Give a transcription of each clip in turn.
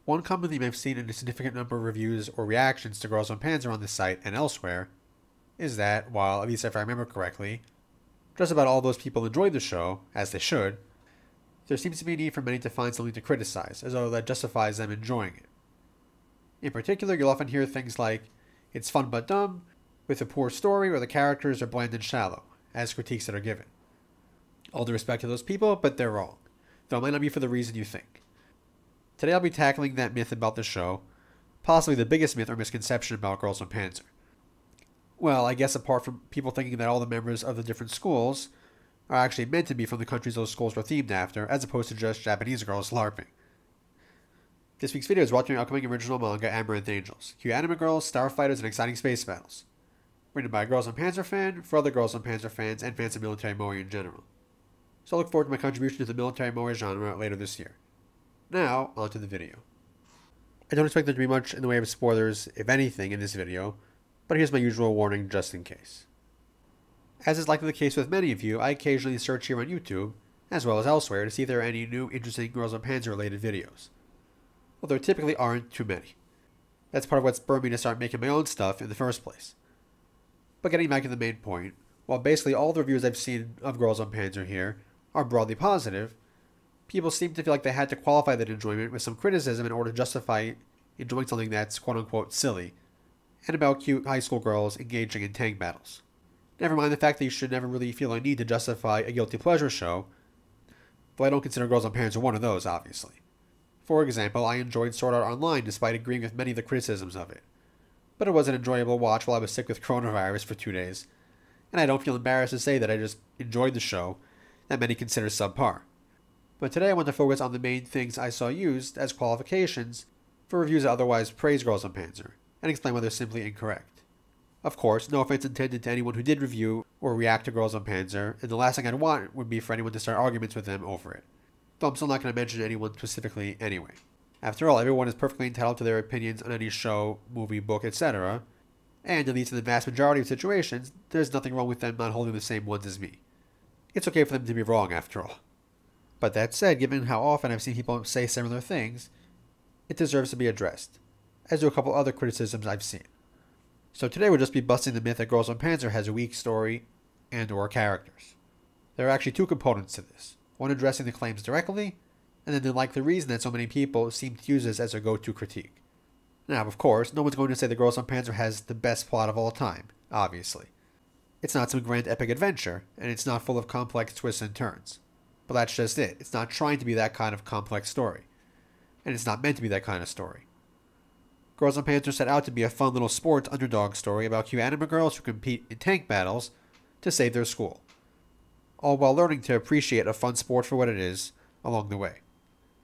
One common theme I've seen in a significant number of reviews or reactions to Girls Und Panzer on this site and elsewhere is that, while, at least if I remember correctly, just about all those people enjoyed the show, as they should, there seems to be a need for many to find something to criticize, as though that justifies them enjoying it. In particular, you'll often hear things like, it's fun but dumb, with a poor story, or the characters are bland and shallow, as critiques that are given. All due respect to those people, but they're wrong, though it might not be for the reason you think. Today I'll be tackling that myth about the show, possibly the biggest myth or misconception about Girls Und Panzer. Well, I guess apart from people thinking that all the members of the different schools are actually meant to be from the countries those schools were themed after, as opposed to just Japanese girls LARPing. This week's video is brought to you by upcoming original manga Amaranth Angels, cute anime girls, starfighters, and exciting space battles. Written by a Girls Und Panzer fan, for other Girls Und Panzer fans, and fans of military moe in general. So I look forward to my contribution to the military moe genre later this year. Now, on to the video. I don't expect there to be much in the way of spoilers, if anything, in this video, but here's my usual warning just in case. As is likely the case with many of you, I occasionally search here on YouTube, as well as elsewhere, to see if there are any new interesting Girls Und Panzer related videos. Well, there typically aren't too many. That's part of what spurred me to start making my own stuff in the first place. But getting back to the main point, while basically all the reviews I've seen of Girls Und Panzer here are broadly positive, people seem to feel like they had to qualify that enjoyment with some criticism in order to justify enjoying something that's quote-unquote silly, and about cute high school girls engaging in tank battles. Never mind the fact that you should never really feel a need to justify a guilty pleasure show, though I don't consider Girls Und Panzer one of those, obviously. For example, I enjoyed Sword Art Online despite agreeing with many of the criticisms of it. But it was an enjoyable watch while I was sick with coronavirus for 2 days, and I don't feel embarrassed to say that I just enjoyed the show that many consider subpar. But today I want to focus on the main things I saw used as qualifications for reviews that otherwise praise Girls Und Panzer, and explain why they're simply incorrect. Of course, no offense intended to anyone who did review or react to Girls Und Panzer, and the last thing I'd want would be for anyone to start arguments with them over it. Though I'm still not going to mention anyone specifically anyway. After all, everyone is perfectly entitled to their opinions on any show, movie, book, etc., and at least in the vast majority of situations, there's nothing wrong with them not holding the same ones as me. It's okay for them to be wrong, after all. But that said, given how often I've seen people say similar things, it deserves to be addressed, as do a couple other criticisms I've seen. So today we'll just be busting the myth that Girls Und Panzer has a weak story and or characters. There are actually two components to this, one addressing the claims directly, and then the likely reason that so many people seem to use this as a go-to critique. Now, of course, no one's going to say that Girls Und Panzer has the best plot of all time, obviously. It's not some grand epic adventure, and it's not full of complex twists and turns. But that's just it. It's not trying to be that kind of complex story. And it's not meant to be that kind of story. Girls Und Panzer set out to be a fun little sports underdog story about cute anime girls who compete in tank battles to save their school, all while learning to appreciate a fun sport for what it is along the way,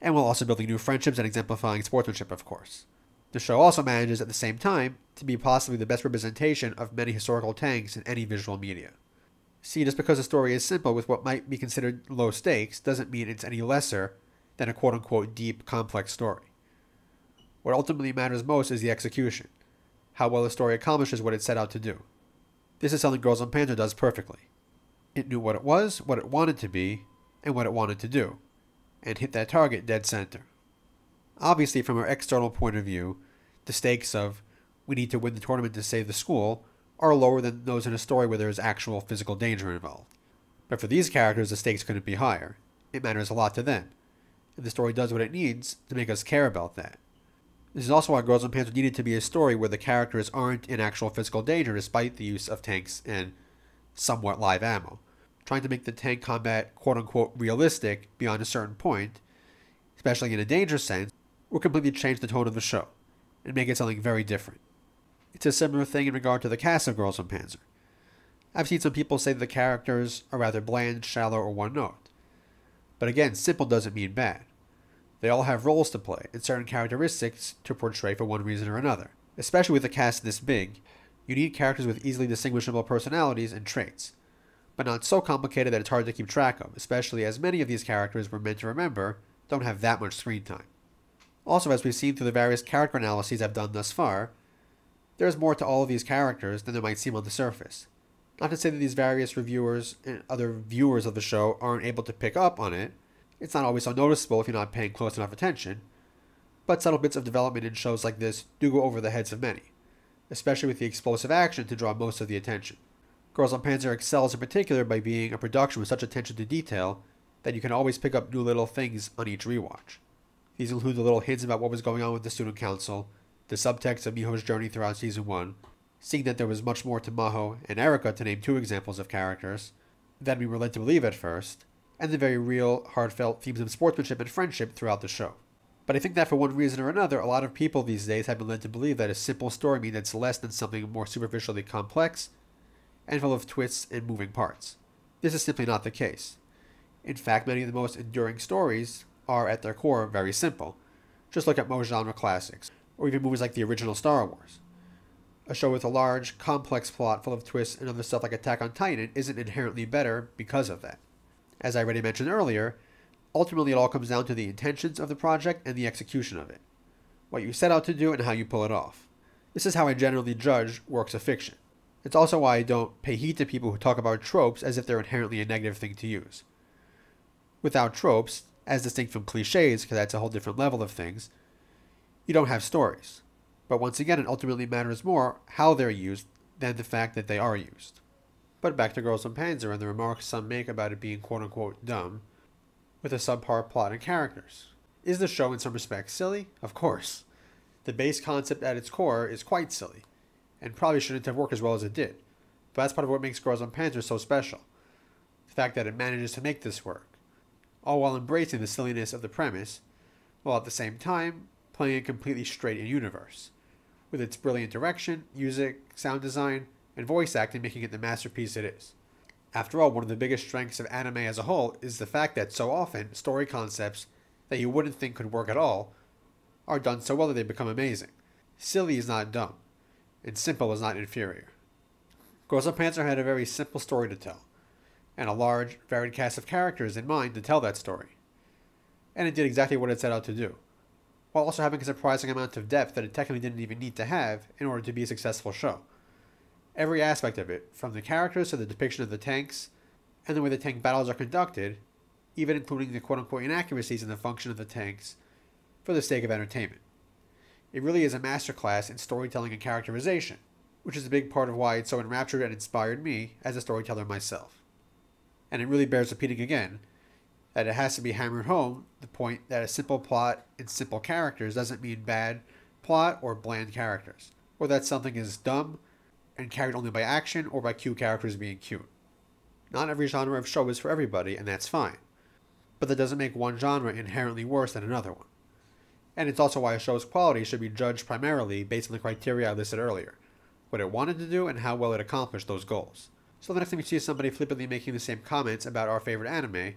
and while also building new friendships and exemplifying sportsmanship, of course. The show also manages at the same time to be possibly the best representation of many historical tanks in any visual media. See, just because a story is simple with what might be considered low stakes doesn't mean it's any lesser than a quote-unquote deep, complex story. What ultimately matters most is the execution, how well the story accomplishes what it set out to do. This is something Girls Und Panzer does perfectly. It knew what it was, what it wanted to be, and what it wanted to do, and hit that target dead center. Obviously, from our external point of view, the stakes of, we need to win the tournament to save the school, are lower than those in a story where there is actual physical danger involved. But for these characters, the stakes couldn't be higher. It matters a lot to them, and the story does what it needs to make us care about that. This is also why Girls Und Panzer needed to be a story where the characters aren't in actual physical danger despite the use of tanks and somewhat live ammo. Trying to make the tank combat quote-unquote realistic beyond a certain point, especially in a danger sense, will completely change the tone of the show and make it something very different. It's a similar thing in regard to the cast of Girls Und Panzer. I've seen some people say that the characters are rather bland, shallow, or one-note. But again, simple doesn't mean bad. They all have roles to play and certain characteristics to portray for one reason or another. Especially with a cast this big, you need characters with easily distinguishable personalities and traits, but not so complicated that it's hard to keep track of, especially as many of these characters we're meant to remember don't have that much screen time. Also, as we've seen through the various character analyses I've done thus far, there's more to all of these characters than there might seem on the surface. Not to say that these various reviewers and other viewers of the show aren't able to pick up on it. It's not always so noticeable if you're not paying close enough attention. But subtle bits of development in shows like this do go over the heads of many, especially with the explosive action to draw most of the attention. Girls und Panzer excels in particular by being a production with such attention to detail that you can always pick up new little things on each rewatch. These include the little hints about what was going on with the student council, the subtext of Miho's journey throughout Season 1, seeing that there was much more to Maho and Erika, to name two examples of characters, than we were led to believe at first, and the very real, heartfelt themes of sportsmanship and friendship throughout the show. But I think that for one reason or another, a lot of people these days have been led to believe that a simple story means it's less than something more superficially complex and full of twists and moving parts. This is simply not the case. In fact, many of the most enduring stories are, at their core, very simple. Just look at most genre classics, or even movies like the original Star Wars. A show with a large, complex plot full of twists and other stuff like Attack on Titan isn't inherently better because of that. As I already mentioned earlier, ultimately it all comes down to the intentions of the project and the execution of it. What you set out to do and how you pull it off. This is how I generally judge works of fiction. It's also why I don't pay heed to people who talk about tropes as if they're inherently a negative thing to use. Without tropes, as distinct from cliches, because that's a whole different level of things, you don't have stories. But once again, it ultimately matters more how they're used than the fact that they are used. But back to Girls und Panzer and the remarks some make about it being quote-unquote dumb, with a subpar plot and characters. Is the show in some respects silly? Of course. The base concept at its core is quite silly, and probably shouldn't have worked as well as it did. But that's part of what makes Girls und Panzer so special. The fact that it manages to make this work, all while embracing the silliness of the premise, while at the same time playing it completely straight in universe, with its brilliant direction, music, sound design, and voice acting making it the masterpiece it is. After all, one of the biggest strengths of anime as a whole is the fact that so often story concepts that you wouldn't think could work at all are done so well that they become amazing. Silly is not dumb, and simple is not inferior. Girls und Panzer had a very simple story to tell, and a large, varied cast of characters in mind to tell that story. And it did exactly what it set out to do, while also having a surprising amount of depth that it technically didn't even need to have in order to be a successful show. Every aspect of it, from the characters to the depiction of the tanks, and the way the tank battles are conducted, even including the quote-unquote inaccuracies in the function of the tanks, for the sake of entertainment. It really is a masterclass in storytelling and characterization, which is a big part of why it so enraptured and inspired me as a storyteller myself. And it really bears repeating again, that it has to be hammered home the point that a simple plot and simple characters doesn't mean bad plot or bland characters, or that something is dumb and carried only by action or by cute characters being cute. Not every genre of show is for everybody, and that's fine. But that doesn't make one genre inherently worse than another one. And it's also why a show's quality should be judged primarily based on the criteria I listed earlier, what it wanted to do and how well it accomplished those goals. So the next time you see somebody flippantly making the same comments about our favorite anime,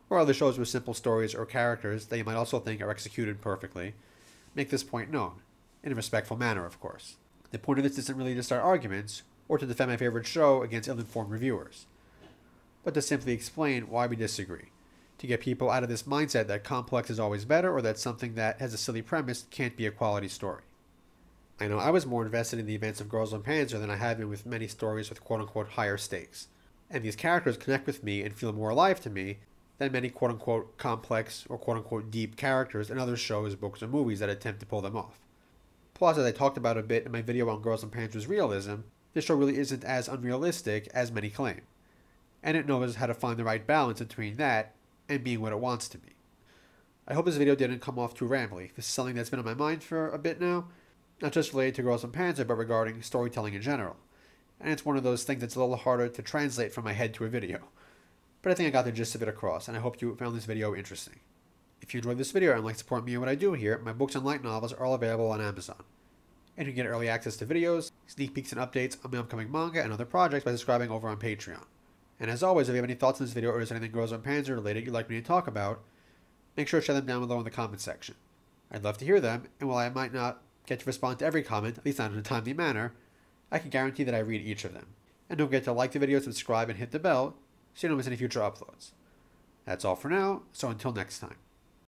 or other shows with simple stories or characters that you might also think are executed perfectly, make this point known, in a respectful manner, of course. The point of this isn't really to start arguments, or to defend my favorite show against ill-informed reviewers, but to simply explain why we disagree, to get people out of this mindset that complex is always better, or that something that has a silly premise can't be a quality story. I know I was more invested in the events of Girls und Panzer than I have been with many stories with quote-unquote higher stakes, and these characters connect with me and feel more alive to me than many quote-unquote complex or quote-unquote deep characters in other shows, books, or movies that attempt to pull them off. Plus, as I talked about a bit in my video on Girls und Panzer's realism, this show really isn't as unrealistic as many claim, and it knows how to find the right balance between that and being what it wants to be. I hope this video didn't come off too rambly. This is something that's been on my mind for a bit now, not just related to Girls und Panzer, but regarding storytelling in general. And it's one of those things that's a little harder to translate from my head to a video. But I think I got the gist of it across, and I hope you found this video interesting. If you enjoyed this video and like to support me and what I do here, my books and light novels are all available on Amazon. And you can get early access to videos, sneak peeks and updates on my upcoming manga and other projects by subscribing over on Patreon. And as always, if you have any thoughts on this video or there's anything Girls und Panzer related you'd like me to talk about, make sure to share them down below in the comment section. I'd love to hear them, and while I might not get to respond to every comment, at least not in a timely manner, I can guarantee that I read each of them. And don't forget to like the video, subscribe, and hit the bell so you don't miss any future uploads. That's all for now, so until next time.